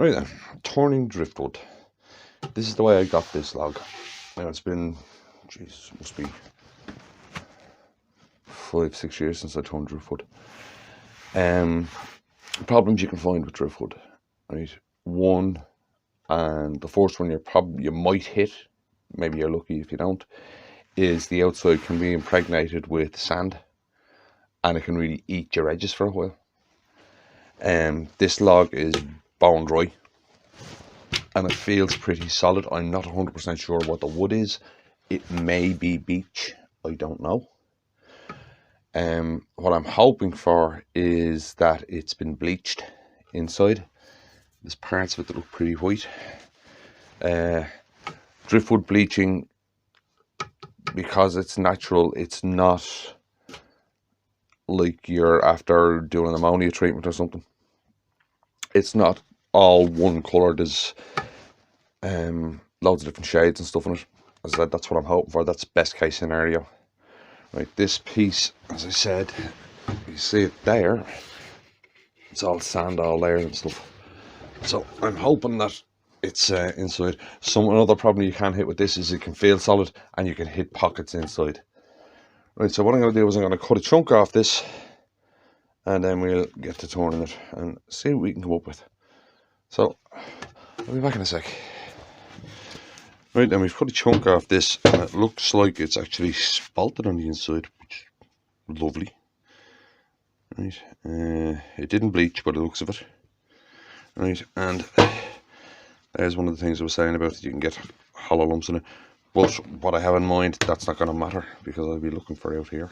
Right then, turning driftwood. This is the way I got this log. Now it's been, jeez, must be 5-6 years since I turned driftwood. Problems you can find with driftwood, right? One, and the first one you might hit, maybe you're lucky if you don't, is the outside can be impregnated with sand, and it can really eat your edges for a while. This log is bone dry, and it feels pretty solid. I'm not 100% sure what the wood is. It may be beech, I don't know. What I'm hoping for is that it's been bleached inside. There's parts of it that look pretty white. Driftwood bleaching, because it's natural, it's not like you're after doing an ammonia treatment or something. It's not all one colour. There's loads of different shades and stuff in it. As I said, that's what I'm hoping for. That's best case scenario. Right, this piece, as I said, you see it there, it's all sand all there and stuff. So I'm hoping that it's inside. Another problem you can hit with this is it can feel solid and you can hit pockets inside. Right, so what I'm going to do is I'm going to cut a chunk off this, and then we'll get to turning it and see what we can come up with. So I'll be back in a sec. Right, then we've cut a chunk off this, and it looks like it's actually spalted on the inside, which is lovely. Right, it didn't bleach by the looks of it. Right, and there's one of the things I was saying about it. You can get hollow lumps in it, but what I have in mind, that's not going to matter because I'll be looking for it out here.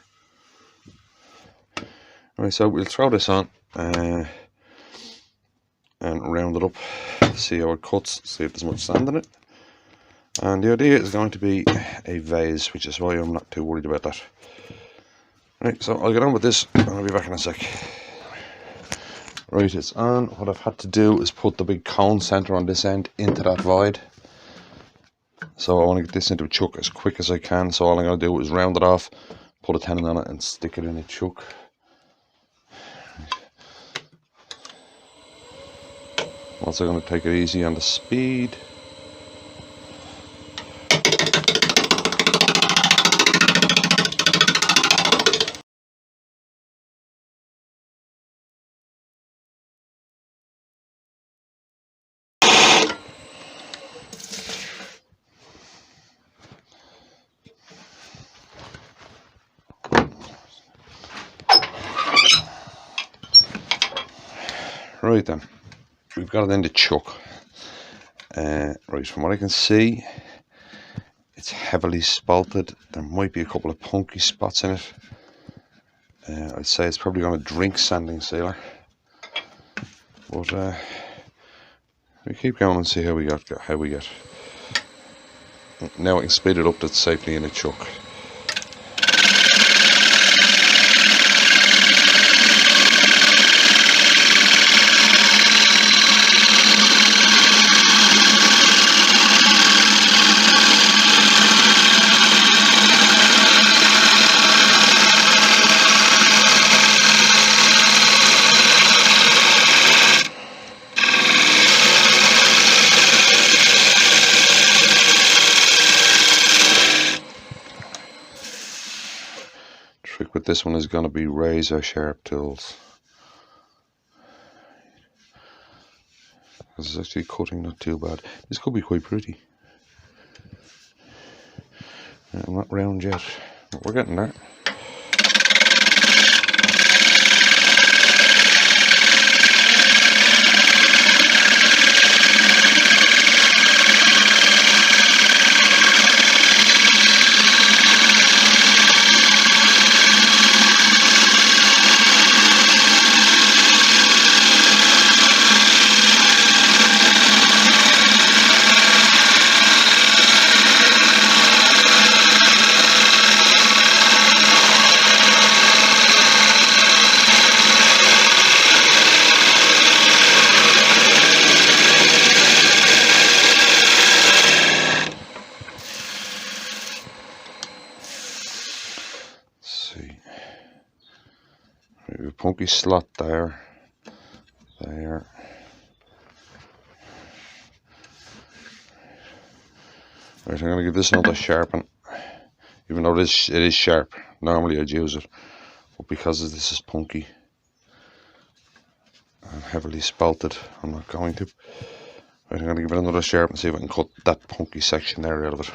Right, so we'll throw this on and round it up, see how it cuts, see if there's much sand in it. And the idea is going to be a vase, which is why I'm not too worried about that. Right, so I'll get on with this and I'll be back in a sec. Right, it's on. What I've had to do is put the big cone centre on this end into that void. So I want to get this into a chuck as quick as I can. So all I'm going to do is round it off, put a tenon on it and stick it in a chuck. Also going to take it easy on the speed. Right then, we've got it in the chuck. Right, from what I can see, it's heavily spalted. There might be a couple of punky spots in it. I'd say it's probably going to drink sanding sealer. But we keep going and see how we get. Now I can speed it up that's safely in a chuck. Trick with this one is going to be razor sharp tools. This is actually cutting not too bad. This could be quite pretty. I'm not round yet, but we're getting there. Punky slot there. Right, I'm going to give this another sharpen. Even though it is sharp, normally I'd use it, but because this is punky and heavily spalted, I'm not going to. Right, I'm going to give it another sharp and see if I can cut that punky section there out of it.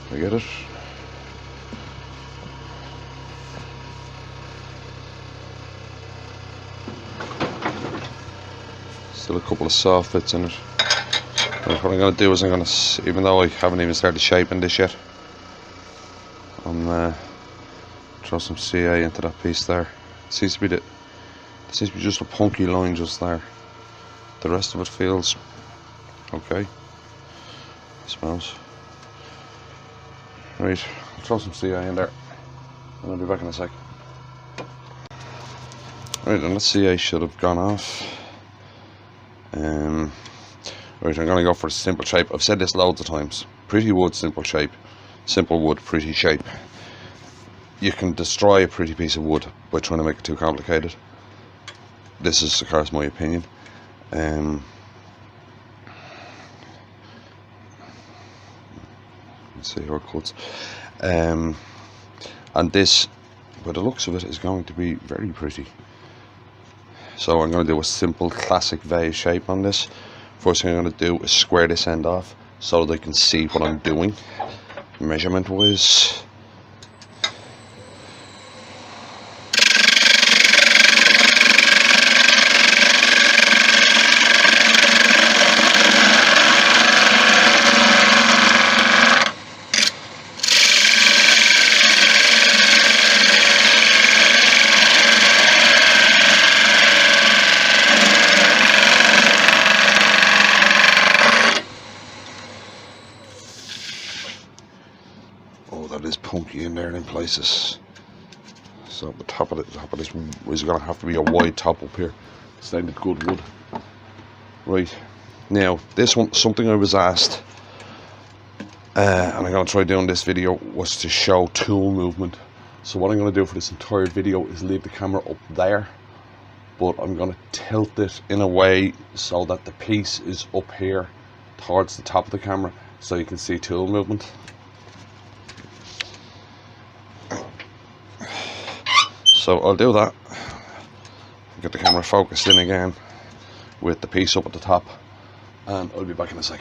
I get it. Still a couple of soft bits in it. But what I'm going to do is I'm going to, even though I haven't even started shaping this yet, I'm throw some CA into that piece there. It seems to be just a punky line just there. The rest of it feels okay, I suppose. Right, I'll throw some CA in there and I'll be back in a sec. Right, and that CA should have gone off. Right, I'm going to go for a simple shape. I've said this loads of times. Pretty wood, simple shape. Simple wood, pretty shape. You can destroy a pretty piece of wood by trying to make it too complicated. This is, of course, my opinion. Let's see how it cuts. And this, by the looks of it, is going to be very pretty. So I'm going to do a simple classic vase shape on this. First thing I'm going to do is square this end off so that I can see what I'm doing measurement wise. Oh, that is punky in there in places. So the top of this is going to have to be a wide top up here. Standard good wood. Right, now this one, something I was asked, and I'm going to try doing this video, was to show tool movement. So what I'm going to do for this entire video is leave the camera up there, but I'm going to tilt it in a way so that the piece is up here towards the top of the camera so you can see tool movement. So I'll do that, get the camera focused in again with the piece up at the top, and I'll be back in a sec.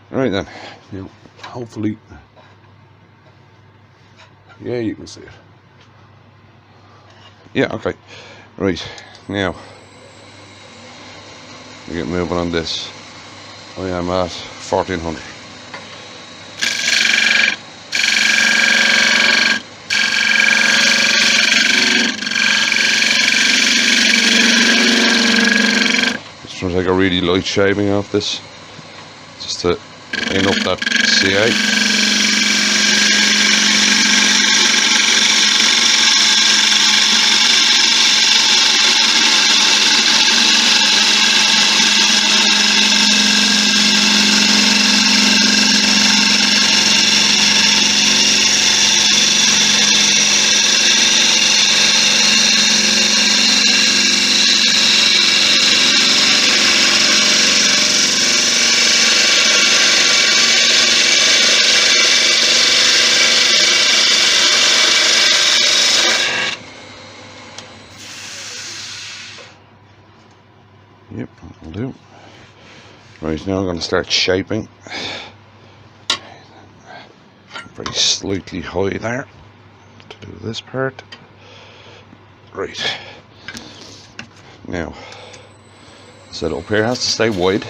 Right then, hopefully, yeah, you can see it. Yeah, okay. Right, now, we get moving on this. I am at 1400. Trying to take a really light shaving off this, just to clean up that CA. Yep, that'll do. Right, now I'm going to start shaping. Very slightly high there to do this part. Right. Now, so up here has to stay wide.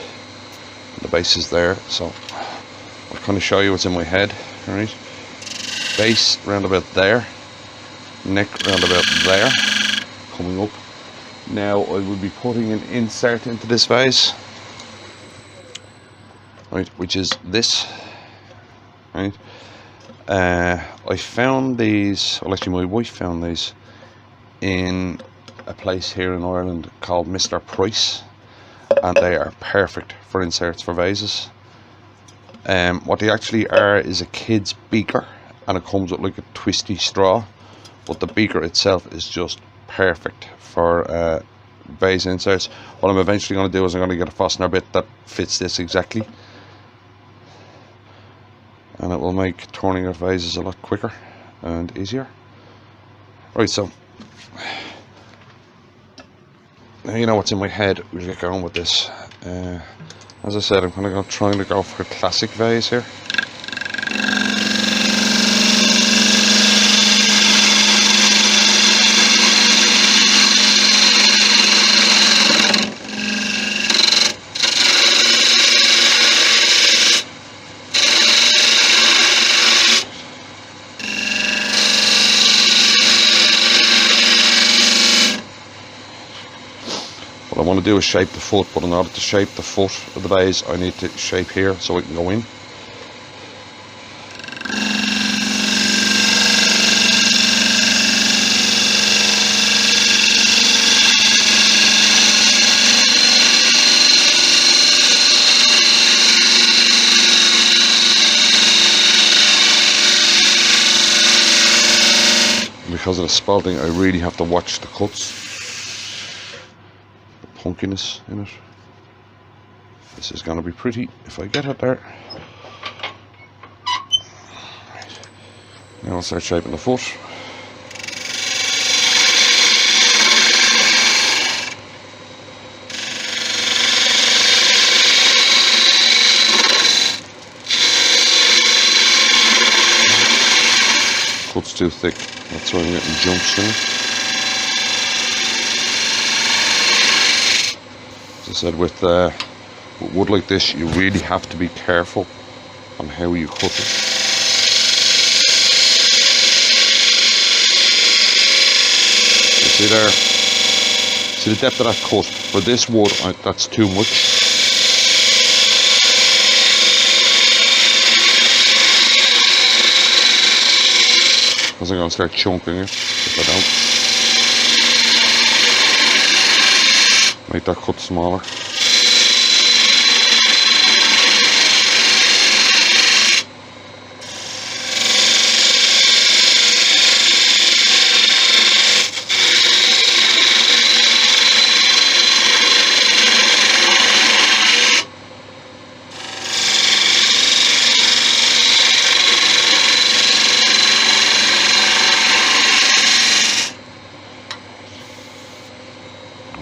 The base is there, so I'll kind of show you what's in my head. Right, base round about there, neck round about there, coming up. Now I will be putting an insert into this vase, right, which is this. Right, I found these, well actually my wife found these in a place here in Ireland called Mr. Price, and they are perfect for inserts for vases. What they actually are is a kid's beaker, and it comes with like a twisty straw, but the beaker itself is just perfect for vase inserts. What I'm eventually going to do is I'm going to get a fastener bit that fits this exactly, and it will make turning your vases a lot quicker and easier. Right, so now you know what's in my head. We'll get going with this. As I said, I'm kind of trying to go for a classic vase here. What I want to do is shape the foot, but in order to shape the foot of the vase I need to shape here so it can go in. Because of the spalting, I really have to watch the cuts, the punkiness in it. This is going to be pretty if I get it there. Right. Now I'll start shaping the foot. Cut's too thick. That's why I'm getting jumps in it. As I said, with wood like this, you really have to be careful on how you cut it. You see there? See the depth of that cut? For this wood, that's too much. Because I'm going to start chunking it if I don't. Make that cut smaller.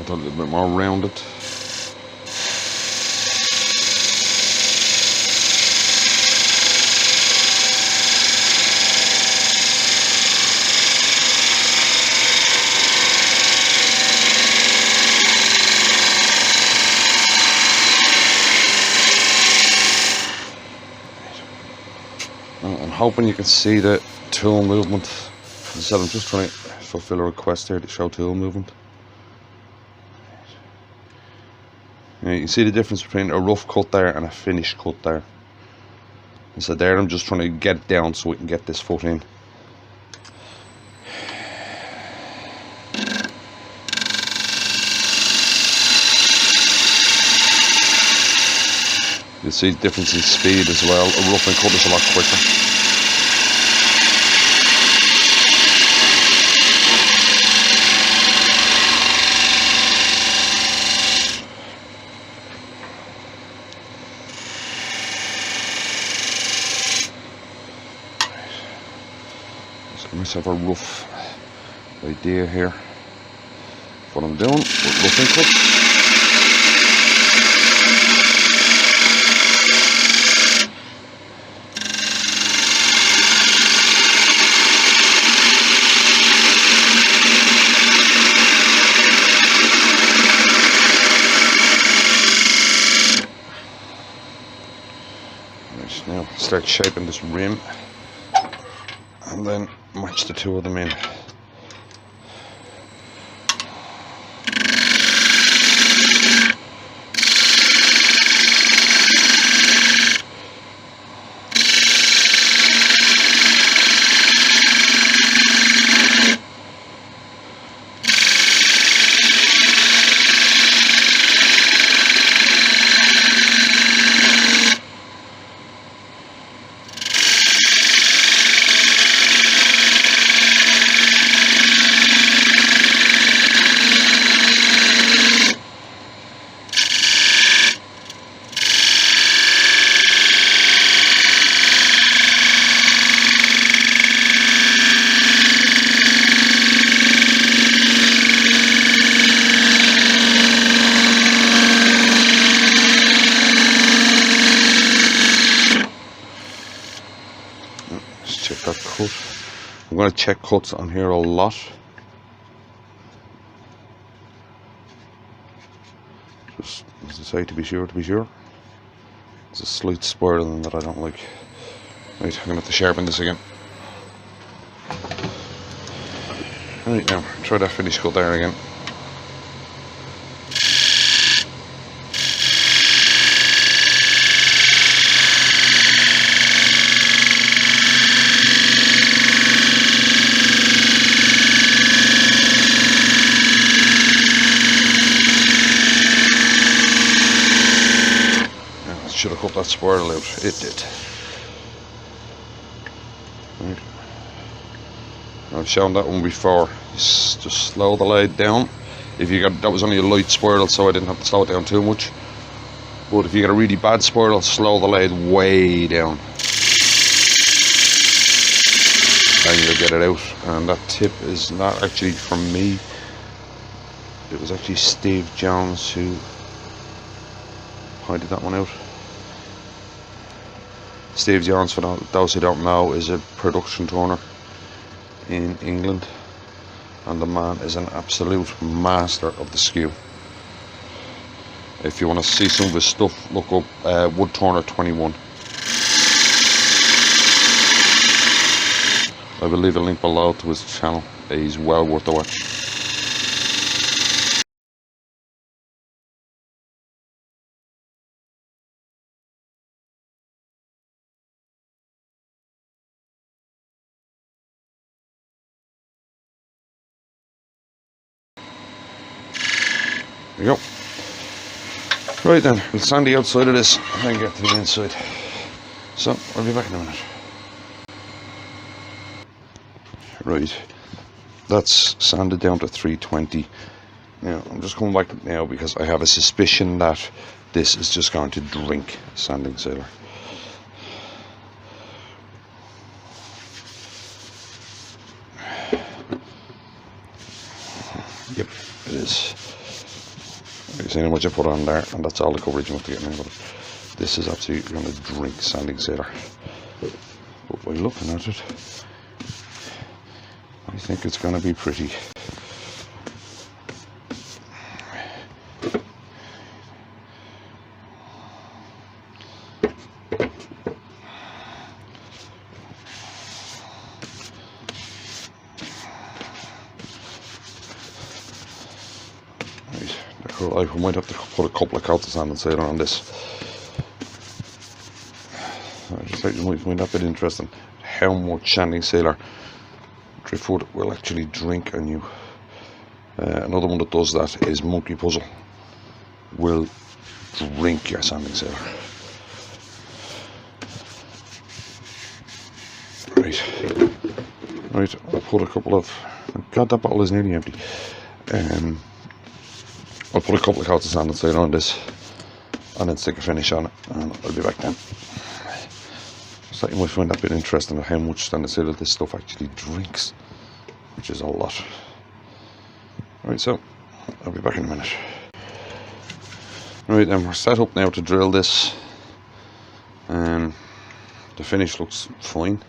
A little bit more rounded. I'm hoping you can see the tool movement. As I said, I'm just trying to fulfill a request here to show tool movement. You can see the difference between a rough cut there and a finished cut there. And so there I'm just trying to get it down so we can get this foot in. You'll see the difference in speed as well. A rough and cut is a lot quicker. Give myself a rough idea here of what I'm doing with roughing cuts. Right, now start shaping this rim and then match the two of them in. Check that cut. I'm going to check cuts on here a lot. Just as I say, to be sure. There's a slight spiraling that I don't like. Right, I'm going to have to sharpen this again. Right, now try that finish cut there again. Should have cut that spiral out. It did. Right. I've shown that one before. Just slow the lathe down. If you got, that was only a light spiral, so I didn't have to slow it down too much. But if you get a really bad spiral, slow the lathe way down, and you'll get it out. And that tip is not actually from me. It was actually Steve Jones who pointed that one out. Steve Jones, for those who don't know, is a production turner in England, and the man is an absolute master of the skew. If you want to see some of his stuff, look up Woodturner 21. I will leave a link below to his channel. He's well worth the watch. There you go. Right then, we'll sand the outside of this and then get to the inside. So, I'll be back in a minute. Right, that's sanded down to 320. Now, I'm just coming back now because I have a suspicion that this is just going to drink sanding sailor. Yep, it is. You see how much I put on there, and that's all the coverage you want to get in there. This is absolutely going to drink sanding sailor. But by looking at it, I think it's going to be pretty. I might have to put a couple of coats of sanding sailor on this. I just thought you might find that a bit interesting, how much sanding sailor Driftwood will actually drink on you. Another one that does that is Monkey Puzzle. Will drink your sanding sailor. Right, I'll put a couple of. God, that bottle is nearly empty. I'll put a couple of coats of sanding sailor on this and then stick a finish on it, and I'll be back then. So you might find that a bit interesting how much sanding sailor this stuff actually drinks, which is a lot. Right, so I'll be back in a minute. Right then, we're set up now to drill this. The finish looks fine.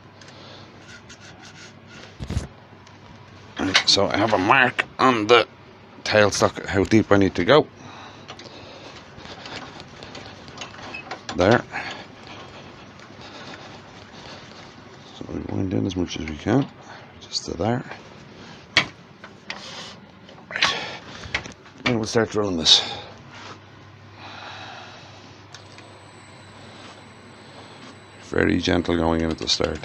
Right, so I have a mark on the tailstock how deep I need to go. There. grind in as much as we can, just to there. Right, and we'll start drilling this. Very gentle going in at the start.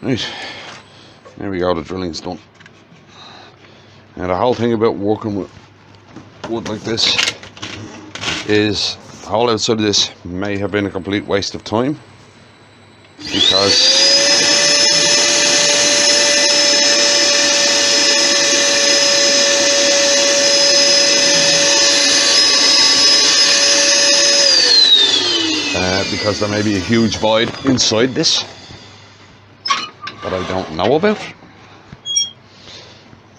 Right, there we go, the drilling's done. Now the whole thing about working with wood like this is the whole outside of this may have been a complete waste of time, because there may be a huge void inside this that I don't know about,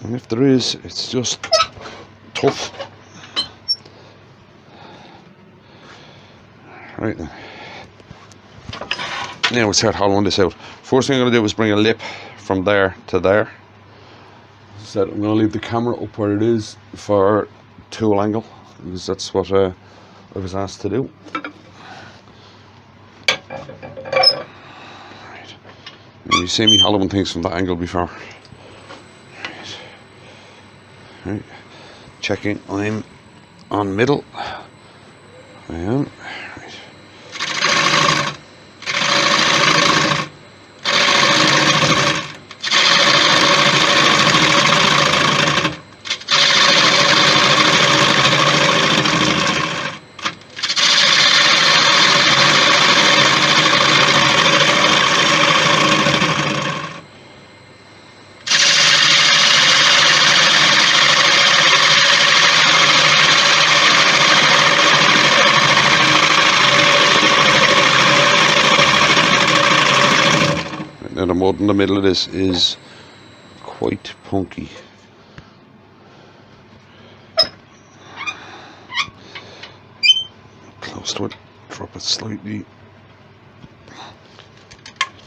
and if there is, it's just tough. Right then, now we'll start hollowing this out. First thing I'm going to do is bring a lip from there to there. So I'm going to leave the camera up where it is for tool angle, because that's what I was asked to do. You see me hollowing things from that angle before. Right. Checking I'm on middle. I am. Right. Now the mud in the middle of this is quite punky. Close to it, drop it slightly,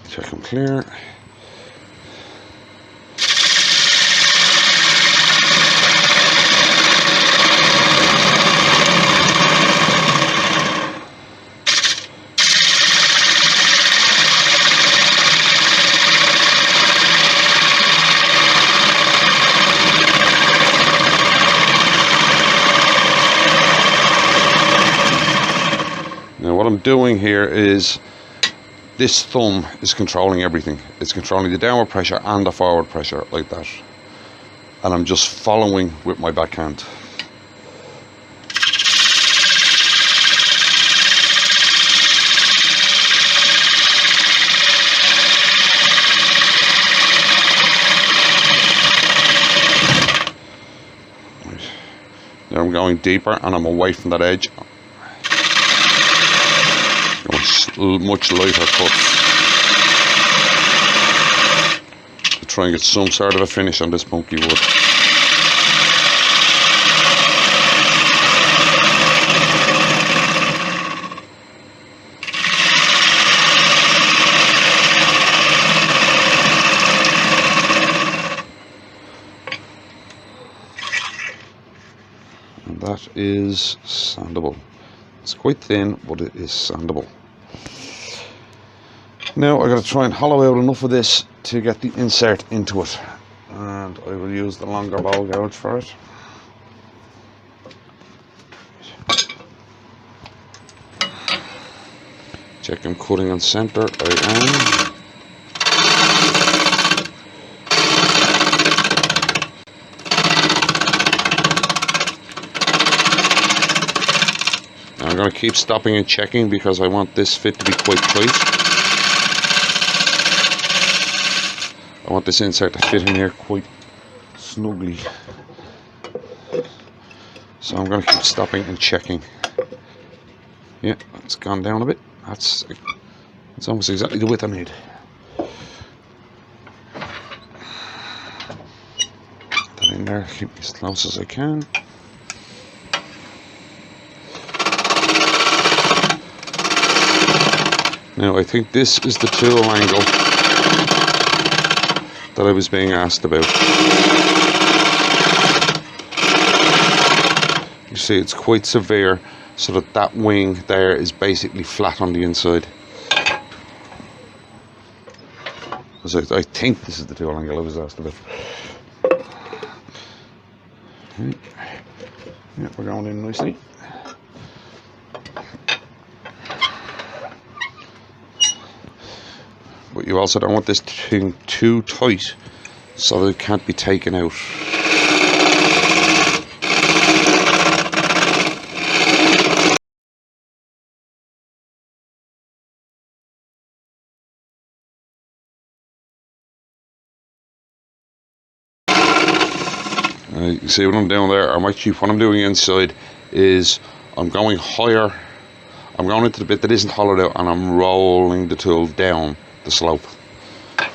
check them clear. Now what I'm doing here is, this thumb is controlling everything. It's controlling the downward pressure and the forward pressure, like that. And I'm just following with my backhand. Right. Now I'm going deeper and I'm away from that edge. Much lighter cuts to try and get some sort of a finish on this punky wood. And that is sandable. It's quite thin, but it is sandable. Now I've got to try and hollow out enough of this to get the insert into it, and I will use the longer ball gouge for it. Check I'm cutting on centre. I am. Now I'm going to keep stopping and checking because I want this fit to be quite tight. I want this insert to fit in here quite snugly. So I'm going to keep stopping and checking. Yeah, it's gone down a bit. It's almost exactly the width I need. Put that in there, keep it as close as I can. Now I think this is the tool angle that I was being asked about. You see, it's quite severe, so that wing there is basically flat on the inside. So I think this is the tool angle I was asked about. Right. Yeah, we're going in nicely. But you also don't want this thing too tight so that it can't be taken out. You see what I'm doing there? Or actually what I'm doing inside is I'm going higher. I'm going into the bit that isn't hollowed out and I'm rolling the tool down the slope to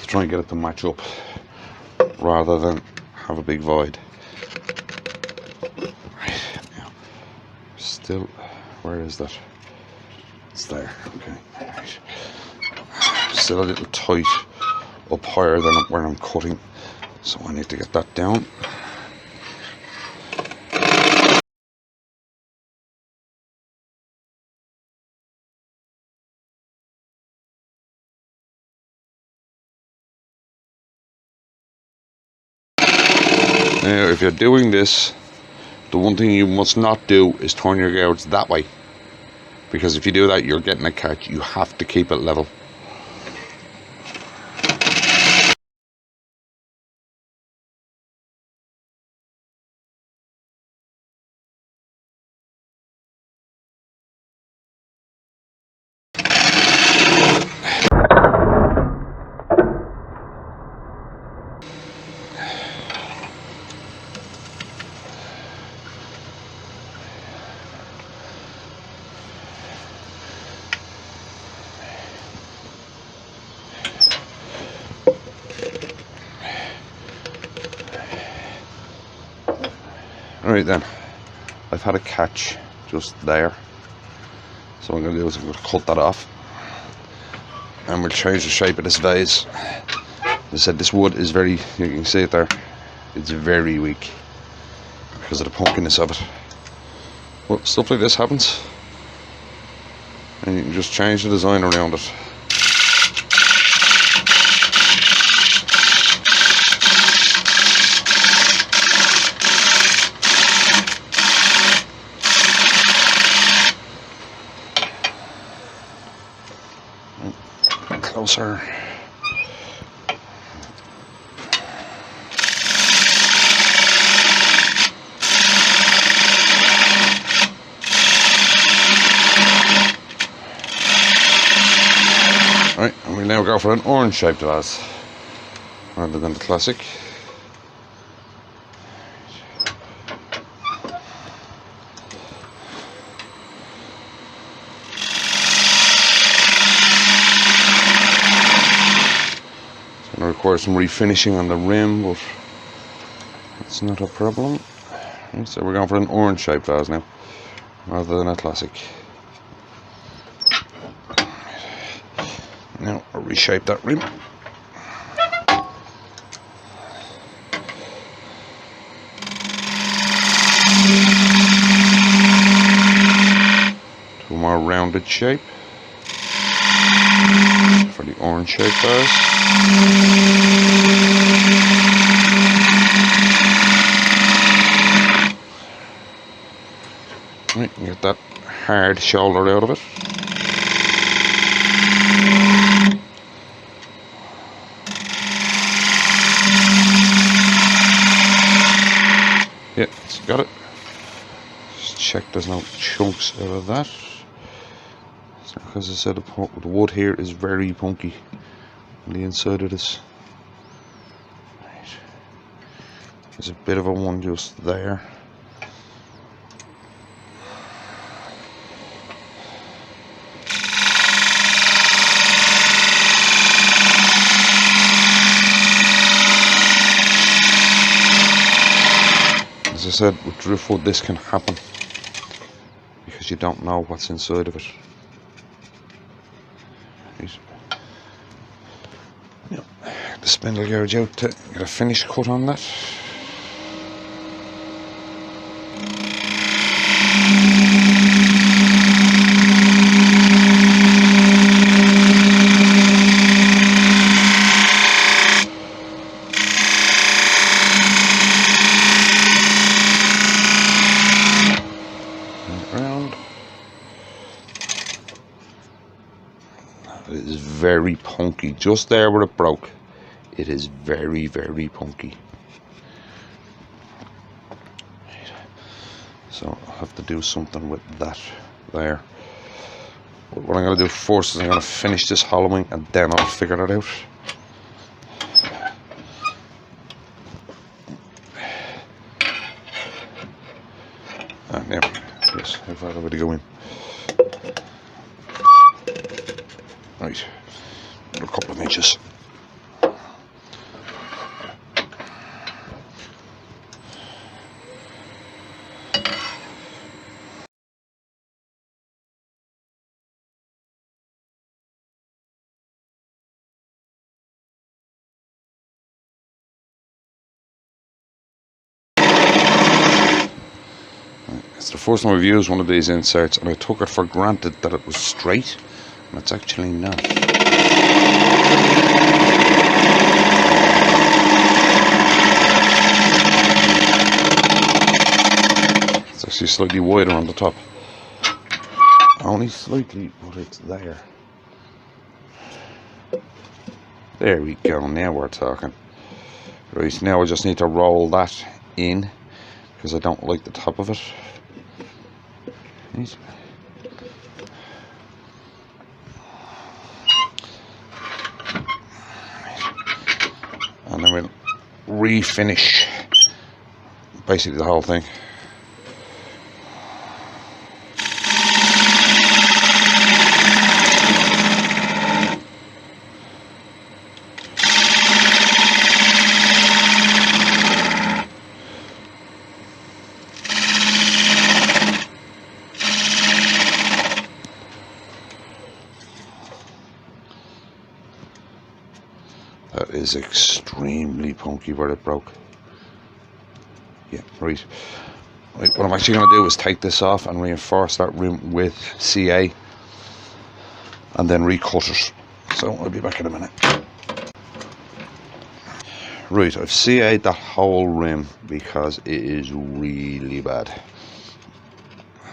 try and get it to match up rather than have a big void. Still, where is that? It's there. Okay. Still a little tight up higher than where I'm cutting, so I need to get that down. Now if you're doing this, the one thing you must not do is turn your gouge that way, because if you do that you're getting a catch. You have to keep it level. Alright then, I've had a catch just there, so what I'm going to do is I'm going to cut that off and we'll change the shape of this vase. As I said, this wood is very, you can see it there, it's very weak because of the punkiness of it. Well, stuff like this happens and you can just change the design around it. Closer. Alright, and we'll now go for an orange shaped vase rather than the classic. Require some refinishing on the rim, but it's not a problem. Right, so we're going for an orange shaped vase now rather than a classic. Now I'll reshape that rim. To a more rounded shape for the orange shaped vase. Right, get that hard shoulder out of it. Yeah, it's got it. Just check there's no chunks out of that. Because I said the wood here is very punky on the inside of this. Right. There's a bit of a one just there. As I said, with driftwood this can happen because you don't know what's inside of it. Right. Yep. The spindle gouge out to get a finish cut on that. It is very punky. Just there where it broke, it is very, very punky. So I'll have to do something with that there. But what I'm going to do first is I'm going to finish this hollowing and then I'll figure that out. And there, yes, how far do we go in? Right, a couple of inches. It's the first time I've used one of these inserts and I took it for granted that it was straight, and it's actually not. It's actually slightly wider on the top. Only slightly, but it's there. There we go, now we're talking. Right, now I just need to roll that in because I don't like the top of it. Right. And then we'll refinish basically the whole thing. That is extremely punky where it broke. Yeah, right. Right, what I'm actually going to do is take this off and reinforce that rim with CA and then recut it. So I'll be back in a minute. Right, I've CA'd that whole rim because it is really bad.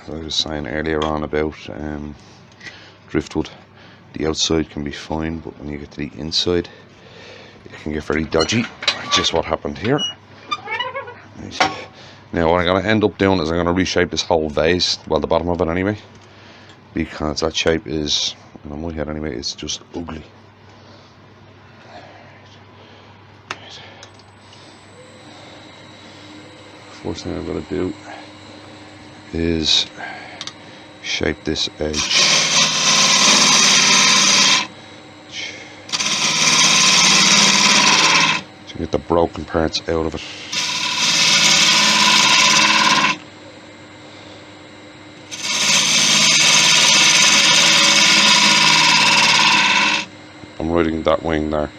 As I was saying earlier on about Driftwood, the outside can be fine, but when you get to the inside, it can get very dodgy, just what happened here. Right. Now what I'm going to end up doing is I'm going to reshape this whole vase, well the bottom of it anyway, because that shape is, on my head anyway, it's just ugly. Right. First thing I'm going to do is shape this edge. Get the broken parts out of it. I'm riding that wing there.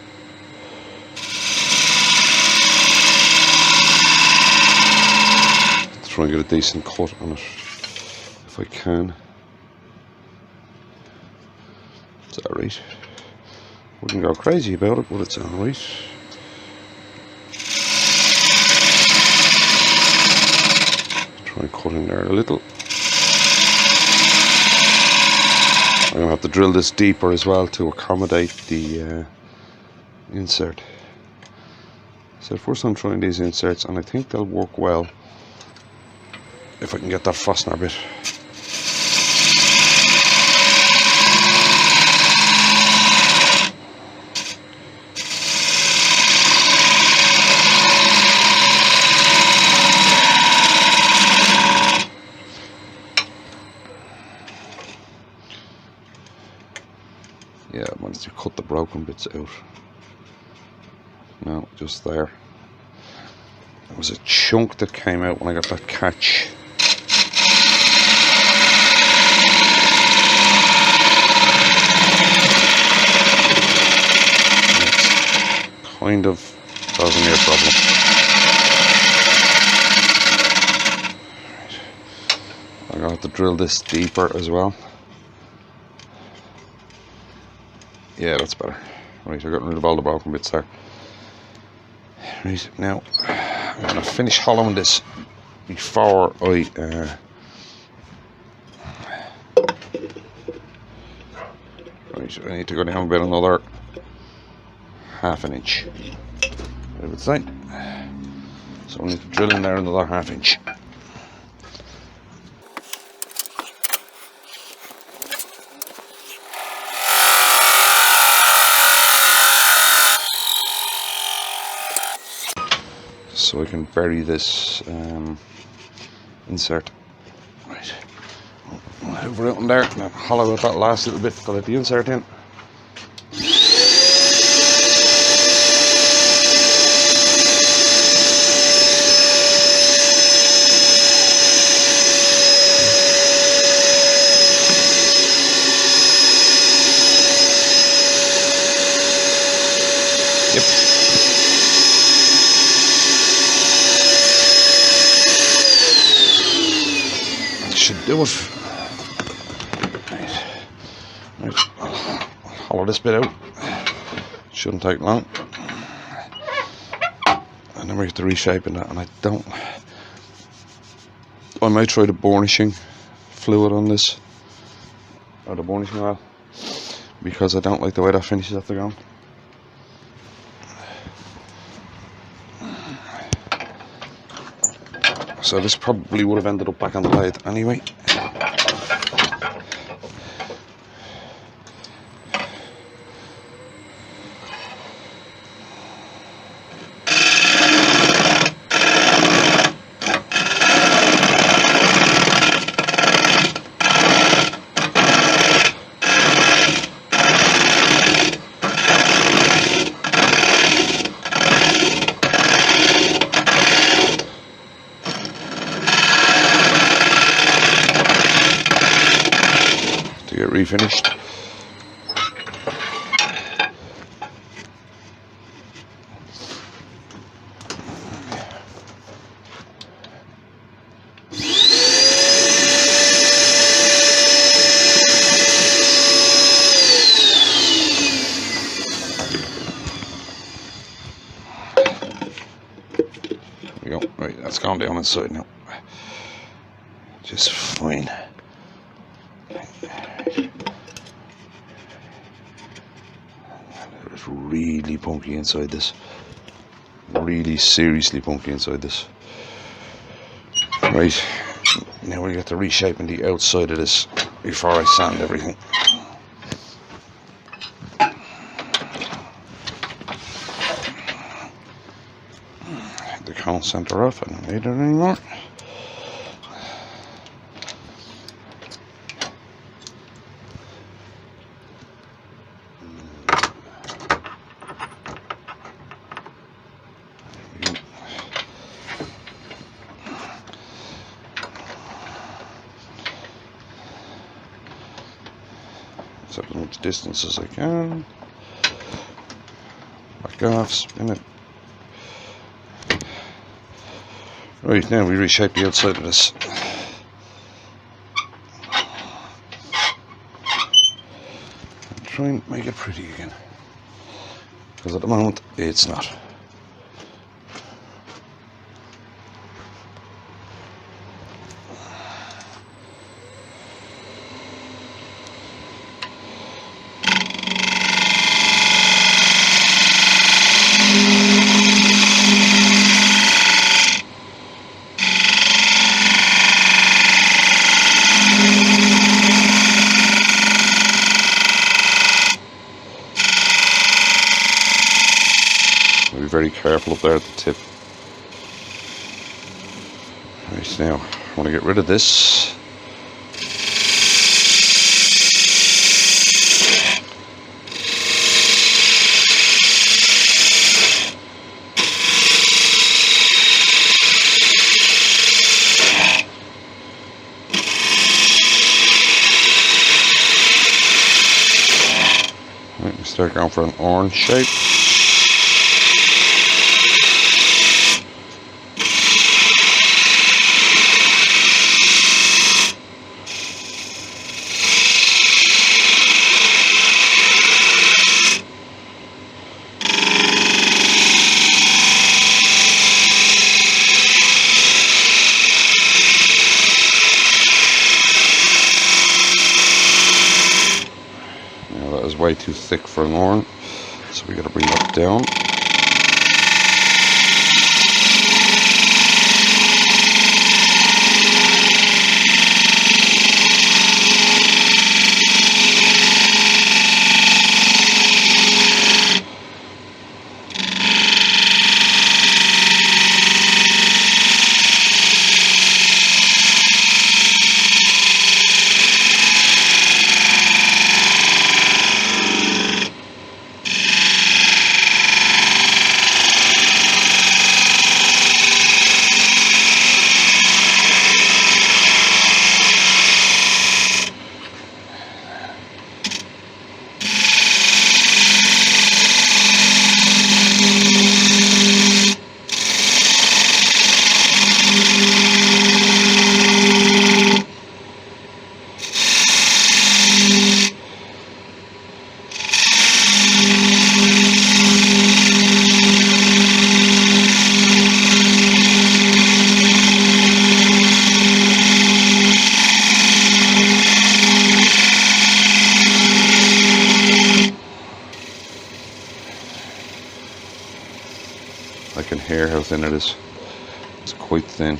Try and get a decent cut on it if I can. It's alright. Wouldn't go crazy about it, but it's alright. Try and cut in there a little. I'm going to have to drill this deeper as well to accommodate the insert. So first I'm trying these inserts and I think they'll work well if I can get that fastener bit. Yeah, I managed to cut the broken bits out. No, just there. There was a chunk that came out when I got that catch. kind of causing me a problem. I'm going to have to drill this deeper as well. Yeah, that's better. Right, I've gotten rid of all the broken bits there. Right, now I'm going to finish hollowing this before I right, I need to go down about another ½ inch, I would say. So I need to drill in there another ½ inch. So I can bury this insert. Right. Over it in there, and then hollow out that last little bit to let the insert in. Yep. That should do it. Right. I'll hollow this bit out. Shouldn't take long. And then we get to reshaping that, and I might try the burnishing fluid on this, or the burnishing oil, because I don't like the way that finishes after going. So this probably would have ended up back on the lathe anyway. To get refinished. There we go. Right, that's gone down inside now. Just fine. It's really punky inside this. Really seriously punky inside this. Right, now we get to reshaping the outside of this before I sand everything. The can't center off, I don't need it anymore. Set as much distance as I can. Back off, spin it. Right, now we reshape the outside of this. And try and make it pretty again. Because at the moment, it's not. Be very careful up there at the tip. Right, now I want to get rid of this. Right, we start going for an orange shape. too thick for an iron, so we got to bring that down. I can hear how thin it is. It's quite thin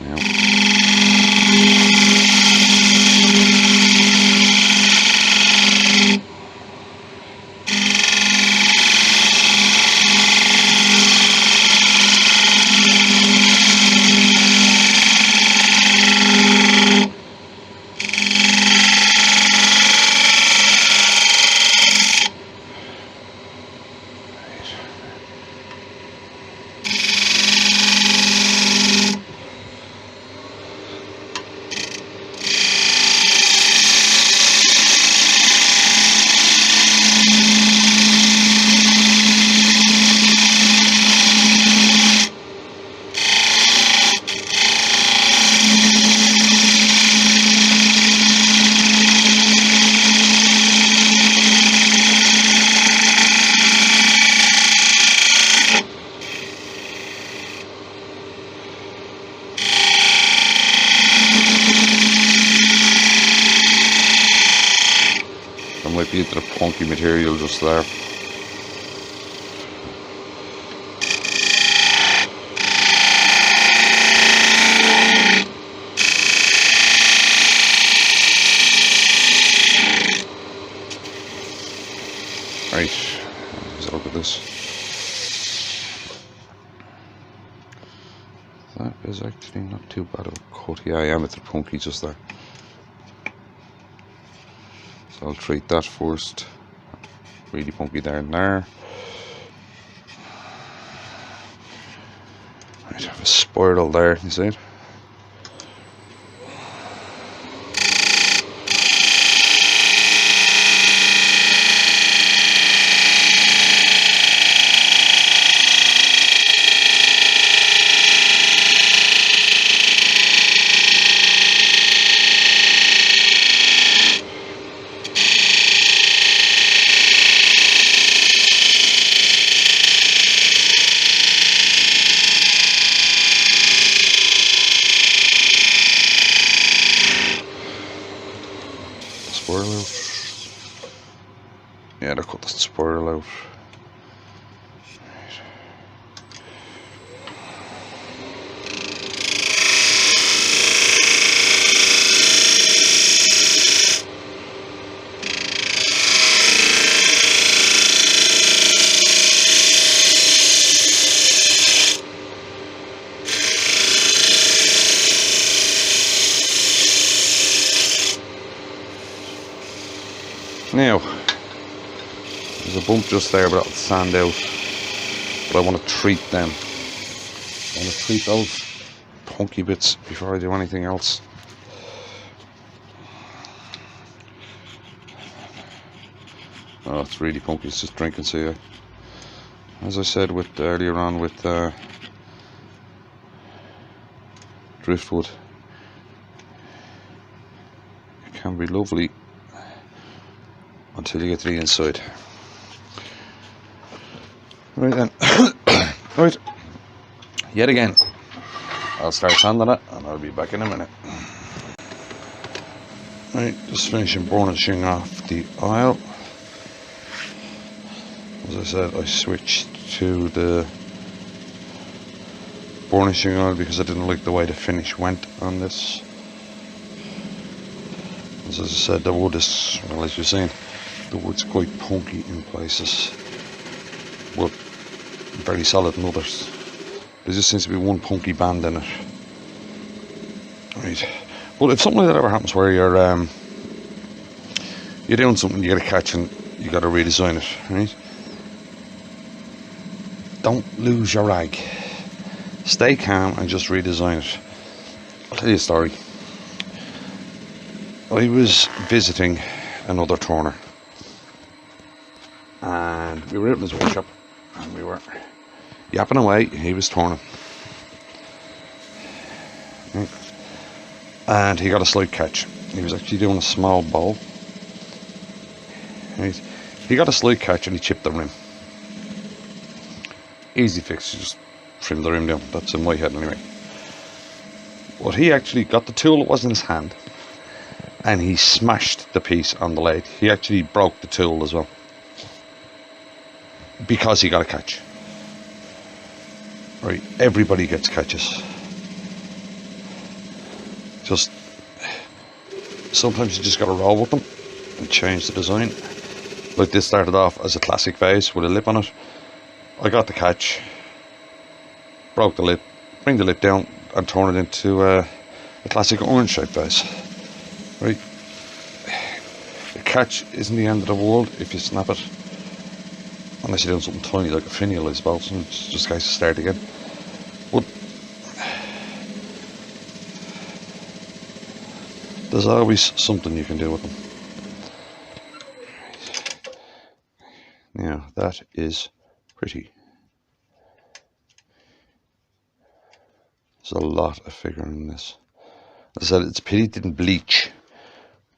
now. Might be a bit of punky material just there. Right, let's look at this. That is actually not too bad of a cut. Yeah, I am a bit punky just there. So I'll treat that first. Really punky down there. Right, have a spiral there, you see it? Spiral out. Yeah, I cut the spiral out. Now, there's a bump just there, but that'll sand out. But I want to treat them. I want to treat those punky bits before I do anything else. Oh, it's really punky. It's just drinking sea. As I said with earlier on with Driftwood, it can be lovely until you get to the inside. Right then, right, yet again, I'll start sanding it and I'll be back in a minute. Right, just finishing burnishing off the oil. as I said, I switched to the burnishing oil because I didn't like the way the finish went on this. As I said, the wood is, well, as you're seeing, the wood's quite punky in places, but very solid in others. There just seems to be one punky band in it. Right. But if something like that ever happens where you're doing something, you get a catch and you got to redesign it, right? Don't lose your rag. Stay calm and just redesign it. I'll tell you a story. I was visiting another turner, and we were out in his workshop, and we were yapping away. He was turning, right? And he got a slight catch. He was actually doing a small bowl. Right? He got a slight catch and he chipped the rim. Easy fix, you just trim the rim down. That's in my head anyway. But he actually got the tool that was in his hand and he smashed the piece on the lathe. He actually broke the tool as well because he got a catch. Right, everybody gets catches. Just sometimes you just got to roll with them and change the design. Like this started off as a classic vase with a lip on it. I got the catch, broke the lip, bring the lip down and turn it into a classic orange shaped vase. Right, the catch isn't the end of the world if you snap it, unless you're doing something tiny like a finial I suppose, and it's just a case to start again. But there's always something you can do with them. Now that is pretty. There's a lot of figuring in this. As I said, it's a pity it didn't bleach,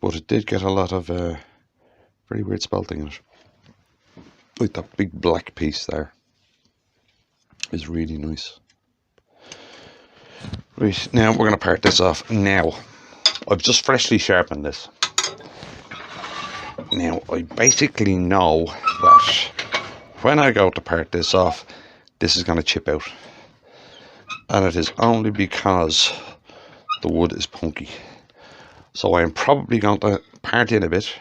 but it did get a lot of very weird spelting in it. Like that big black piece there is really nice. Right, now we're going to part this off. Now, I've just freshly sharpened this. Now, I basically know that when I go to part this off, this is going to chip out. And it is only because the wood is punky. So I am probably going to part in a bit,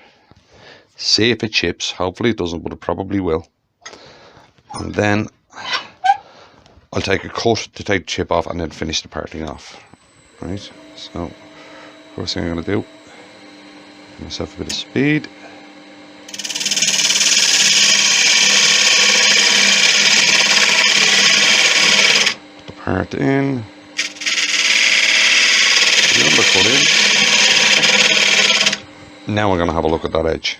see if it chips. Hopefully it doesn't, but it probably will. And then I'll take a cut to take the chip off and then finish the parting off. Right, so first thing I'm going to do, give myself a bit of speed. Part in, the undercut in. Now we're going to have a look at that edge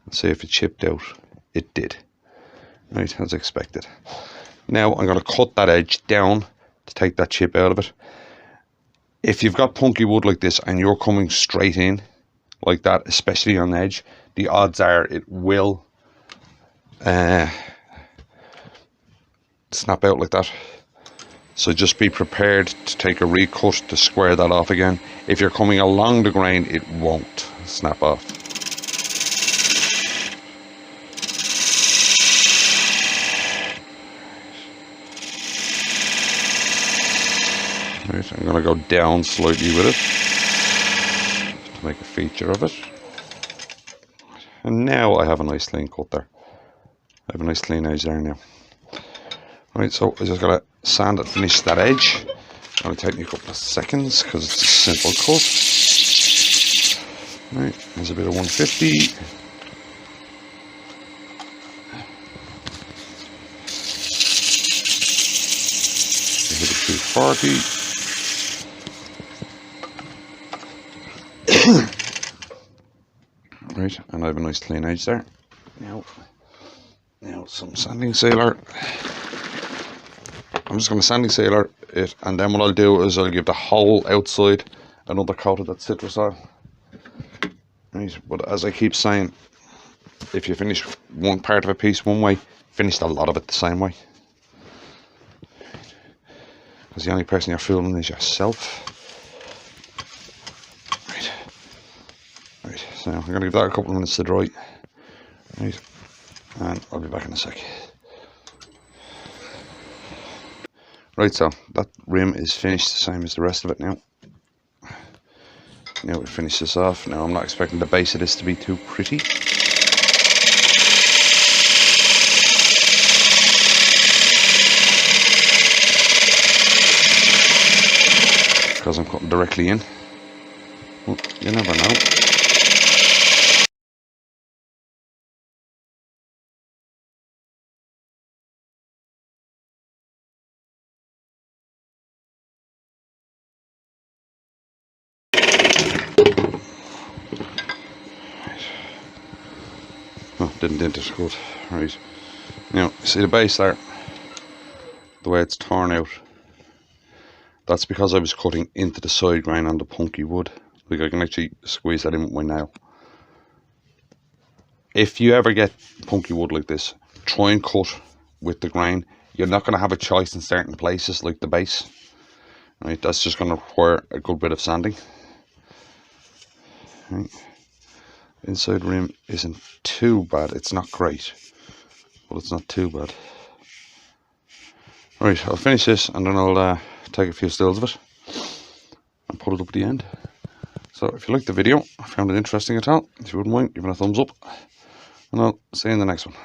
and see if it chipped out. It did, right, as expected. Now I'm going to cut that edge down to take that chip out of it. If you've got punky wood like this and you're coming straight in like that, especially on the edge, the odds are it will snap out like that. So just be prepared to take a recut to square that off again. If you're coming along the grain, it won't snap off. Right, I'm going to go down slightly with it to make a feature of it. And now I have a nice clean cut there. I have a nice clean edge there now. Right, so I just got to sand and finish that edge. It's going to take me a couple of seconds because it's a simple cut. Right, there's a bit of 150. A bit of 240. Right, and I have a nice clean edge there. Now some sanding sealer. I'm just going to sanding sealer it, and then what I'll do is I'll give the whole outside another coat of that citrus oil. Right, but as I keep saying, if you finish one part of a piece one way, finish a lot of it the same way. Because the only person you're fooling is yourself. Right, so I'm going to give that a couple of minutes to dry. Right, and I'll be back in a sec. Right, so that rim is finished the same as the rest of it now. Now we finish this off. Now I'm not expecting the base of this to be too pretty. Because I'm cutting directly in. Well, you never know. Oh, didn't dent it, good. Right. Now, see the base there? The way it's torn out. That's because I was cutting into the side grain on the punky wood. Like, I can actually squeeze that in with my nail. If you ever get punky wood like this, try and cut with the grain. You're not going to have a choice in certain places like the base. Right, that's just going to require a good bit of sanding. Right. Inside rim isn't too bad. It's not great, but it's not too bad. Right, I'll finish this and then I'll take a few stills of it and put it up at the end. So if you liked the video, I found it interesting at all, if you wouldn't mind giving a thumbs up, and I'll see you in the next one.